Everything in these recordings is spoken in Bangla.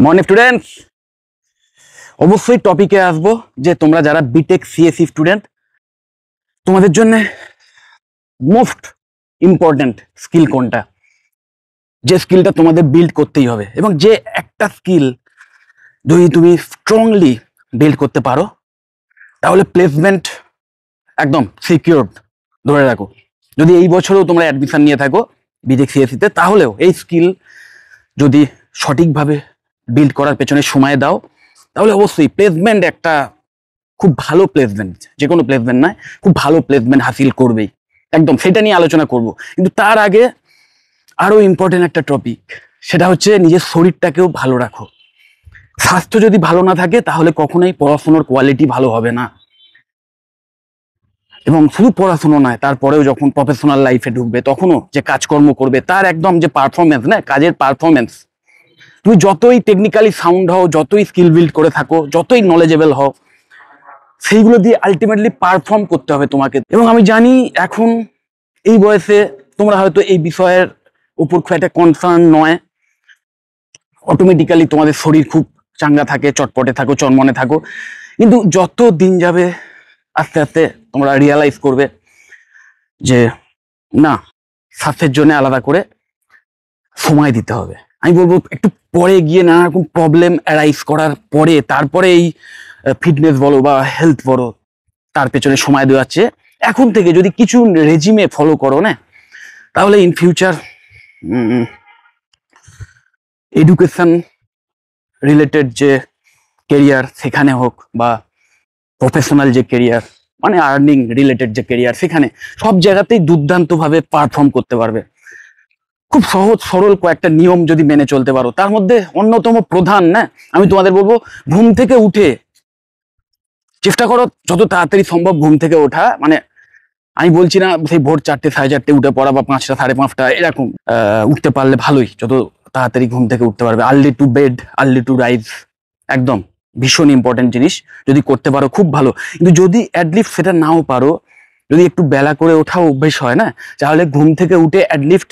মর্নিং স্টুডেন্টস, অবশ্যই টপিকে আসবো যে তোমরা যারা বিটেক সিএসসি স্টুডেন্ট, তোমাদের জন্য মোস্ট ইম্পর্টেন্ট স্কিল কোনটা, যে স্কিলটা তোমাদের বিল্ড করতেই হবে, এবং যে একটা স্কিল যদি তুমি স্ট্রংলি বিল্ড করতে পারো তাহলে প্লেসমেন্ট একদম সিকিউরড ধরে রাখো। যদি এই বছরেও তোমরা অ্যাডমিশন নিয়ে থাকো বিটেক সিএসসিতে, তাহলেও এই স্কিল যদি সঠিকভাবে বিল্ড করার পেছনে সময় দাও তাহলে অবশ্যই প্লেসমেন্ট একটা খুব ভালো প্লেসমেন্ট, যে কোনো প্লেসমেন্ট নয়, খুব ভালো প্লেসমেন্ট হাসিল করবেই। একদম সেটা নিয়ে আলোচনা করব, কিন্তু তার আগে আরো ইম্পর্টেন্ট একটা টপিক, সেটা হচ্ছে নিজের শরীরটাকেও ভালো রাখো। স্বাস্থ্য যদি ভালো না থাকে তাহলে কখনোই পড়াশোনার কোয়ালিটি ভালো হবে না। এবং শুধু পড়াশোনা নয়, তারপরেও যখন প্রফেশনাল লাইফে ঢুকবে তখনও যে কাজকর্ম করবে তার একদম যে পারফরমেন্স, না কাজের পারফরমেন্স, তুমি যতই টেকনিক্যালি সাউন্ড হও, যতই স্কিল বিল্ড করে থাকো, যতই নলেজেবল হও, সেইগুলো দিয়ে আলটিমেটলি পারফর্ম করতে হবে তোমাকে। এবং আমি জানি এখন এই বয়সে তোমরা হয়তো এই বিষয়ের উপর খুব একটা কনসার্ন নয়, অটোমেটিক্যালি তোমাদের শরীর খুব চাঙ্গা থাকে, চটপটে থাকো, চনমনে থাকো, কিন্তু যত দিন যাবে আস্তে আস্তে তোমরা রিয়ালাইজ করবে যে না, স্বাস্থ্যের জন্য আলাদা করে সময় দিতে হবে। আমি বলবো একটু পরে গিয়ে নানা রকম প্রবলেম অ্যারাইজ করার পরে তারপরে এই ফিটনেস বলো বা হেলথ বলো তার পেছনে সময় দেওয়া হচ্ছে, এখন থেকে যদি কিছু রেজিমে ফলো করো না, তাহলে ইন ফিউচার এডুকেশন রিলেটেড যে কেরিয়ার সেখানে হোক, বা প্রফেশনাল যে কেরিয়ার মানে আর্নিং রিলেটেড যে কেরিয়ার, সেখানে সব জায়গাতেই দুর্দান্তভাবে পারফর্ম করতে পারবে। খুব সহজ সরল কয়েকটা নিয়ম যদি মেনে চলতে পারো, তার মধ্যে অন্যতম প্রধান, না আমি তোমাদের বলবো, ঘুম থেকে উঠে চেষ্টা করো যত তাড়াতাড়ি সম্ভব ঘুম থেকে ওঠা। মানে আমি বলছি না সেই ভোর 4টে 4:30 উঠে পড়া বা 5টা 5:30 এরকম, উঠতে পারলে ভালোই, যত তাড়াতাড়ি ঘুম থেকে উঠতে পারবে। Early to bed early to rise একদম ভীষণ ইম্পর্টেন্ট জিনিস, যদি করতে পারো খুব ভালো। কিন্তু যদি অ্যাটলিস্ট সেটা নাও পারো, যদি একটু বেলা করে ওঠাও অভ্যেস হয় না, তাহলে ঘুম থেকে উঠে অ্যাটলিস্ট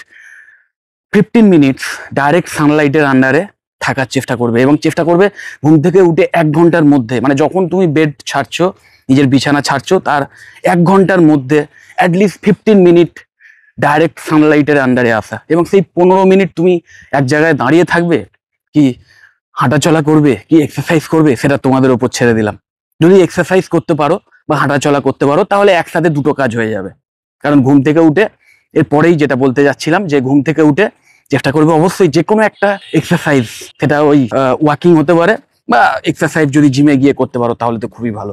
15 মিনিটস ডাইরেক্ট সানলাইটের আন্ডারে থাকার চেষ্টা করবে, এবং চেষ্টা করবে ঘুম থেকে উঠে 1 ঘন্টার মধ্যে, মানে যখন তুমি বেড ছাড়ছো, নিজের বিছানা ছাড়ছো, তার 1 ঘন্টার মধ্যে অ্যাটলিস্ট 15 মিনিট ডাইরেক্ট সানলাইটের আন্ডারে আসা। এবং সেই 15 মিনিট তুমি এক জায়গায় দাঁড়িয়ে থাকবে, কি হাঁটাচলা করবে, কি এক্সারসাইজ করবে, সেটা তোমাদের ওপর ছেড়ে দিলাম। যদি এক্সারসাইজ করতে পারো বা হাঁটাচলা করতে পারো তাহলে একসাথে দুটো কাজ হয়ে যাবে। কারণ ঘুম থেকে উঠে, এরপরেই যেটা বলতে যাচ্ছিলাম, যে ঘুম থেকে উঠে চেষ্টা করবে অবশ্যই যে কোনো একটা এক্সারসাইজ, সেটা ওই ওয়াকিং হতে পারে, বা এক্সারসাইজ যদি জিমে গিয়ে করতে পারো তাহলে তো খুবই ভালো।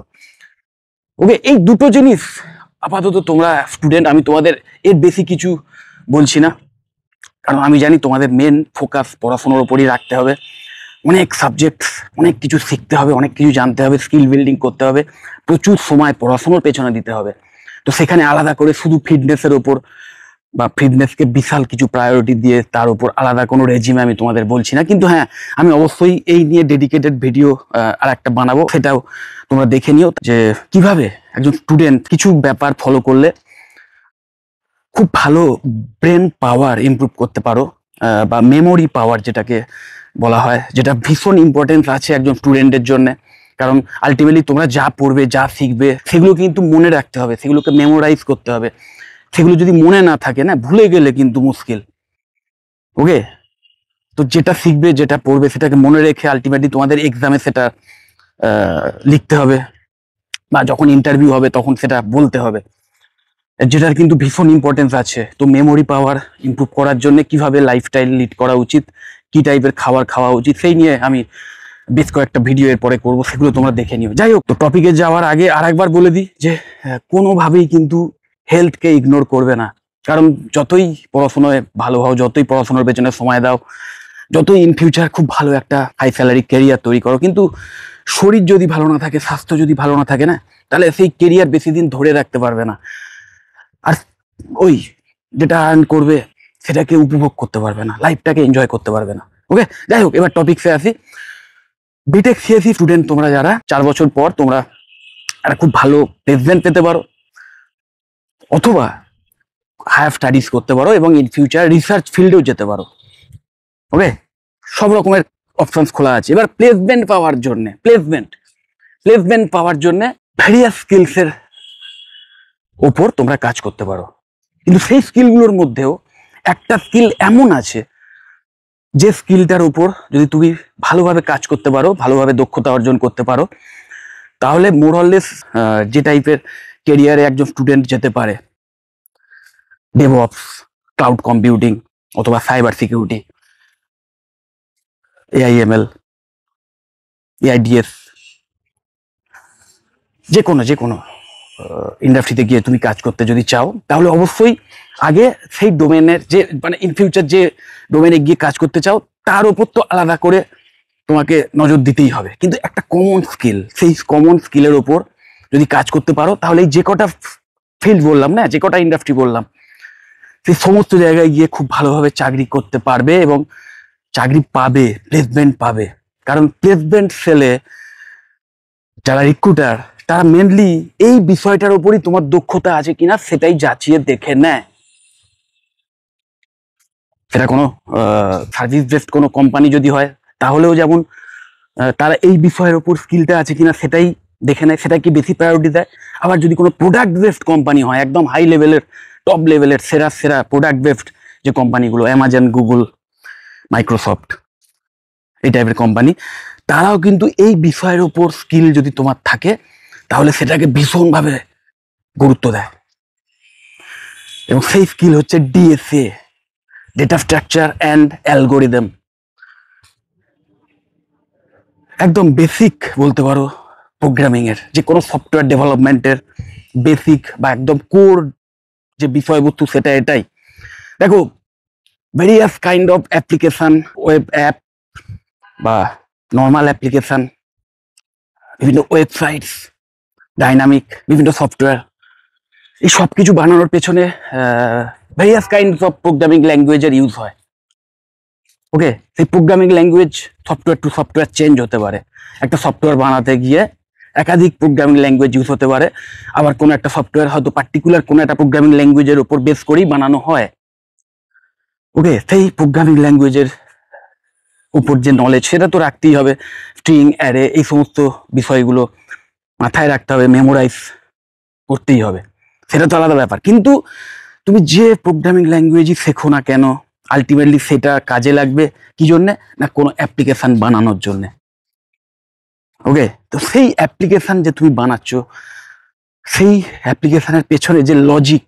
ওকে, এই দুটো জিনিস আপাতত তোমরা স্টুডেন্ট, আমি তোমাদের এর বেশি কিছু বলছি না, কারণ আমি জানি তোমাদের মেন ফোকাস পড়াশোনার উপরই রাখতে হবে। অনেক সাবজেক্ট, অনেক কিছু শিখতে হবে, অনেক কিছু জানতে হবে, স্কিল বিল্ডিং করতে হবে, প্রচুর সময় পড়াশোনার পেছনে দিতে হবে। তো সেখানে আলাদা করে শুধু ফিটনেসের ওপর বা ফিটনেসকে বিশাল কিছু প্রায়োরিটি দিয়ে তার উপর আলাদা কোনো রেজিমে আমি তোমাদের বলছি না। কিন্তু হ্যাঁ, আমি অবশ্যই এই নিয়ে ডেডিকেটেড ভিডিও আর একটা বানাবো, সেটাও তোমরা দেখে নিও, যে কিভাবে একজন স্টুডেন্ট কিছু ব্যাপার ফলো করলে খুব ভালো ব্রেন পাওয়ার ইমপ্রুভ করতে পারো, বা মেমোরি পাওয়ার যেটাকে বলা হয়, যেটা ভীষণ ইম্পর্টেন্স আছে একজন স্টুডেন্টের জন্য। কারণ আলটিমেটলি তোমরা যা পড়বে, যা শিখবে, সেগুলো কিন্তু মনে রাখতে হবে, সেগুলোকে মেমোরাইজ করতে হবে। সেগুলো যদি মনে না থাকে না, ভুলে গেলে কিন্তু মুশকিল। ওকে, তো যেটা শিখবে, যেটা পড়বে, সেটাকে মনে রেখে আলটিমেটলি তোমাদের এক্সামে সেটা লিখতে হবে, বা যখন ইন্টারভিউ হবে তখন সেটা বলতে হবে, যেটার কিন্তু ভীষণ ইম্পর্টেন্স আছে। তো মেমোরি পাওয়ার ইমপ্রুভ করার জন্য কিভাবে লাইফস্টাইল লিড করা উচিত, কি টাইপের খাবার খাওয়া উচিত, সেই নিয়ে আমি বেশ কয়েকটা ভিডিও এর পরে করবো, সেগুলো তোমরা দেখে নিও। যাই হোক, তো টপিকে যাওয়ার আগে আরেকবার বলে দিই যে কোনোভাবেই কিন্তু হেলথকে ইগনোর করবে না। কারণ যতই পড়াশোনায় ভালো হও, যতই পড়াশোনার পেছনে সময় দাও, যতই ইন ফিউচার খুব ভালো একটা হাই স্যালারি কেরিয়ার তৈরি করো, কিন্তু শরীর যদি ভালো না থাকে, স্বাস্থ্য যদি ভালো না থাকে না, তাহলে সেই কেরিয়ার বেশি দিন ধরে রাখতে পারবে না, আর ওই যেটা আর্ন করবে সেটাকে উপভোগ করতে পারবে না, লাইফটাকে এনজয় করতে পারবে না। ওকে, যাই হোক, এবার টপিকসে আসি। বিটেক সিএসসি স্টুডেন্ট তোমরা যারা, 4 বছর পর তোমরা একটা খুব ভালো প্লেসমেন্ট পেতে পারো, অথবা হায়ার স্টাডিজ করতে পারো, এবং ইন ফিউচার রিসার্চ ফিল্ডেও যেতে পারো। ওকে, সব রকমের অপশনস খোলা আছে। এবার প্লেসমেন্ট পাওয়ার জন্য ভেরিয়াস স্কিলসের ওপর তোমরা কাজ করতে পারো, কিন্তু সেই স্কিলগুলোর মধ্যেও একটা স্কিল এমন আছে যে স্কিলটার উপর যদি তুমি ভালোভাবে কাজ করতে পারো, ভালোভাবে দক্ষতা অর্জন করতে পারো, তাহলে মোরলেস যে টাইপের কেরিয়ারে একজন স্টুডেন্ট যেতে পারে, ডেভঅপস, ক্লাউড কম্পিউটিং অথবা সাইবার সিকিউরিটি, AIML, AIDS, যে কোনো ইন্ডাস্ট্রিতে গিয়ে তুমি কাজ করতে যদি চাও, তাহলে অবশ্যই আগে সেই ডোমেনের যে মানে ইন ফিউচার যে ডোমেনে গিয়ে কাজ করতে চাও তার উপর তো আলাদা করে তোমাকে নজর দিতেই হবে। কিন্তু একটা কমন স্কিল, সেই কমন স্কিলের ওপর যদি কাজ করতে পারো, তাহলে যে কটা ফিল্ড বললাম না, যে কটা ইন্ডাস্ট্রি বললাম, সেই সমস্ত জায়গায় গিয়ে খুব ভালোভাবে চাকরি করতে পারবে এবং চাকরি পাবে, প্লেসমেন্ট পাবে। কারণ প্লেসমেন্ট সেলে যারা রিক্রুটার তারা মেনলি এই বিষয়টার উপরই তোমার দক্ষতা আছে কিনা সেটাই যাচিয়ে দেখে নেয়। সেটা কোনো সার্ভিস বেসড কোনো কোম্পানি যদি হয়, তাহলেও যেমন তারা এই বিষয়ের উপর স্কিলটা আছে কিনা সেটাই দেখে নেয়, সেটা কি বেশি প্রায়োরিটি দেয়। আবার যদি কোনো প্রোডাক্ট বেসড কোম্পানি হয়, একদম হাই লেভেলের, টপ লেভেলের সেরা প্রোডাক্ট বেসড যে কোম্পানিগুলো, অ্যামাজন, গুগল, মাইক্রোসফট, এই টাইপের কোম্পানি, তারাও কিন্তু এই বিষয়ের উপর স্কিল যদি তোমার থাকে তাহলে সেটাকে ভীষণভাবে গুরুত্ব দেয়। এবং সেই স্কিল হচ্ছে DSA, data structure and algorithm. একদম বেসিক বলতে পারো প্রোগ্রামিং এর, যে কোনো সফটওয়্যার ডেভেলপমেন্টের বেসিক বা একদম কোর যে বিষয়বস্তু সেটা এটাই। দেখো, various kind of application, web app বা নর্মাল অ্যাপ্লিকেশন, বিভিন্ন ওয়েবসাইটস, ডাইনামিক বিভিন্ন সফটওয়্যার, এই সব কিছু বানানোর পেছনে ভেরিয়াস কাইন্ড অফ প্রোগ্রামিং ল্যাঙ্গুয়েজের ইউজ হয়। ওকে, সেই programming language software to software change হতে পারে। একটা সফটওয়্যার বানাতে গিয়ে একাধিক প্রোগ্রামিং ল্যাঙ্গুয়েজ ইউজ হতে পারে। আবার কোনো একটা সফটওয়্যার হয়তো পার্টিকুলার কোনো একটা প্রোগ্রামিং ল্যাঙ্গুয়েজের উপর বেস করেই বানানো হয়। ওকে, সেই প্রোগ্রামিং ল্যাঙ্গুয়েজের উপর যে নলেজ সেটা তো রাখতেই হবে। স্ট্রিং, অ্যারে, এই সমস্ত বিষয়গুলো মাথায় রাখতে হবে, মেমোরাইজ করতেই হবে, সেটা তো আলাদা ব্যাপার। কিন্তু তুমি যে প্রোগ্রামিং ল্যাঙ্গুয়েজই শেখো না কেন, আলটিমেটলি সেটা কাজে লাগবে কি জন্যে না, কোনো অ্যাপ্লিকেশন বানানোর জন্যে। ওকে, তো সেই অ্যাপ্লিকেশন যে তুমি বানাচ্ছ, সেই অ্যাপ্লিকেশনের পেছনে যে লজিক,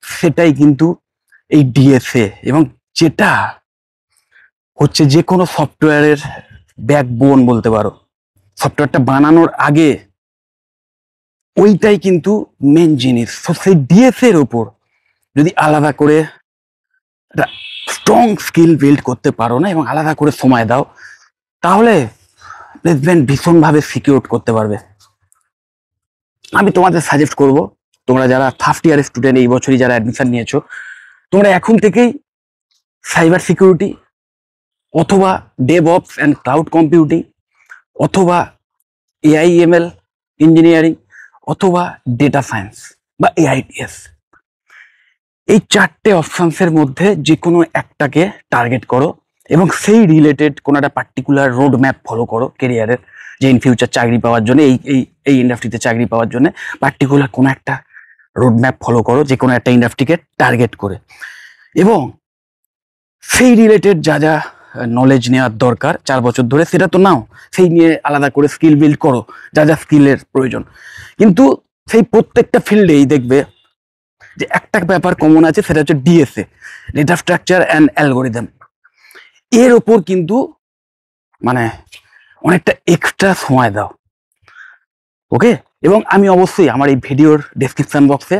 সেটাই কিন্তু এই DSA, এবং যেটা হচ্ছে যে কোনো সফটওয়্যারের ব্যাকবোন বলতে পারো। সফটওয়্যারটা বানানোর আগে ওইটাই কিন্তু মেন জিনিস। তো সেই DSA এর ওপর যদি আলাদা করে স্ট্রং স্কিল বিল্ড করতে পারো না এবং আলাদা করে সময় দাও, তাহলে প্লেসমেন্ট ভীষণভাবে সিকিউর করতে পারবে। আমি তোমাদের সাজেস্ট করব, তোমরা যারা ফার্স্ট ইয়ারের স্টুডেন্ট, এই বছরই যারা অ্যাডমিশন নিয়েছো, তোমরা এখন থেকেই সাইবার সিকিউরিটি অথবা ডেভঅপস অ্যান্ড ক্লাউড কম্পিউটিং অথবা AIML ইঞ্জিনিয়ারিং অথবা ডেটা সায়েন্স বা AIDS, এই চারটে অপশনসের মধ্যে যে কোনো একটাকে টার্গেট করো এবং সেই রিলেটেড কোনো একটা পার্টিকুলার রোড ম্যাপ ফলো করো কেরিয়ারের, যে ইন ফিউচার চাকরি পাওয়ার জন্য, এই ইন্ডাস্ট্রিতে চাকরি পাওয়ার জন্য পার্টিকুলার কোনো একটা রোড ম্যাপ ফলো করো, যে কোনো একটা ইন্ডাস্ট্রিকে টার্গেট করে। এবং সেই রিলেটেড যা যা নলেজ নেওয়ার দরকার 4 বছর ধরে, সেটা তো নাও, সেই নিয়ে আলাদা করে স্কিল বিল্ড করো, যা যা স্কিলের প্রয়োজন। কিন্তু সেই প্রত্যেকটা ফিল্ডেই দেখবে যে একটা ব্যাপার কমন আছে, সেটা হচ্ছে DSA, data structure and algorithm. এর ওপর কিন্তু মানে অনেকটা এক্সট্রা সময় দাও। ওকে, এবং আমি অবশ্যই আমার এই ভিডিওর ডেসক্রিপশন বক্সে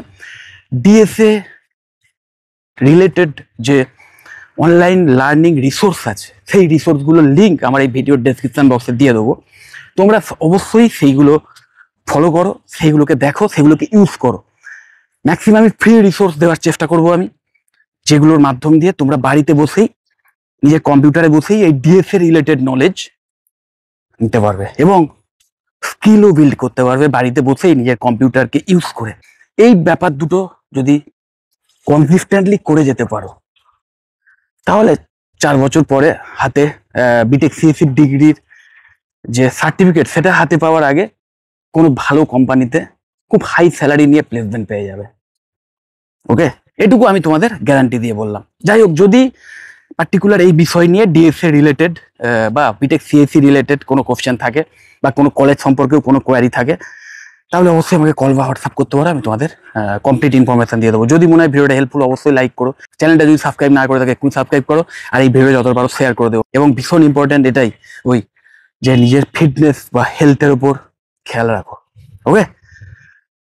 DSA রিলেটেড যে অনলাইন লার্নিং রিসোর্স আছে, সেই রিসোর্সগুলোর লিঙ্ক আমার এই ভিডিওর ডেসক্রিপশন বক্সে দিয়ে দেবো। তোমরা অবশ্যই সেইগুলো ফলো করো, সেইগুলোকে দেখো, সেগুলোকে ইউজ করো। ম্যাক্সিমাম ফ্রি রিসোর্স দেওয়ার চেষ্টা করবো আমি, যেগুলোর মাধ্যম দিয়ে তোমরা বাড়িতে বসেই, নিজের কম্পিউটারে বসেই এই DSA রিলেটেড নলেজ নিতে পারবে এবং স্কিলও বিল্ড করতে পারবে বাড়িতে বসেই নিজের কম্পিউটারকে ইউজ করে। এই ব্যাপার দুটো যদি কনসিস্টেন্টলি করে যেতে পারো, তাহলে 4 বছর পরে হাতে বিটেক সিএসসি ডিগ্রির যে সার্টিফিকেট সেটা হাতে পাওয়ার আগে কোনো ভালো কোম্পানিতে খুব হাই স্যালারি নিয়ে প্লেসমেন্ট পেয়ে যাবে। ওকে, এটুকু আমি তোমাদের গ্যারান্টি দিয়ে বললাম। যাই হোক, যদি পার্টিকুলার এই বিষয় নিয়ে ডিএসএ রিলেটেড বা বিটেক সিএসসি রিলেটেড কোনো কোশ্চেন থাকে বা কোনো কলেজ সম্পর্কেও কোনো কোয়ারি থাকে, তাহলে অবশ্যই আমাকে কল বা হোয়াটসঅ্যাপ করতে পারো, আমি তোমাদের কমপ্লিট ইনফরমেশন দিয়ে দেবো। যদি মনে হয় ভিডিওটা হেল্পফুল, অবশ্যই লাইক করো। চ্যানেলটা যদি সাবস্ক্রাইব না করে থাকে একটু সাবস্ক্রাইব করো, আর এই ভিডিও যত পারো শেয়ার করে দেবো। এবং ভীষণ ইম্পর্টেন্ট এটাই, ওই যে নিজের ফিটনেস বা হেলথের উপর খেয়াল রাখো। ওকে,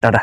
টাটা।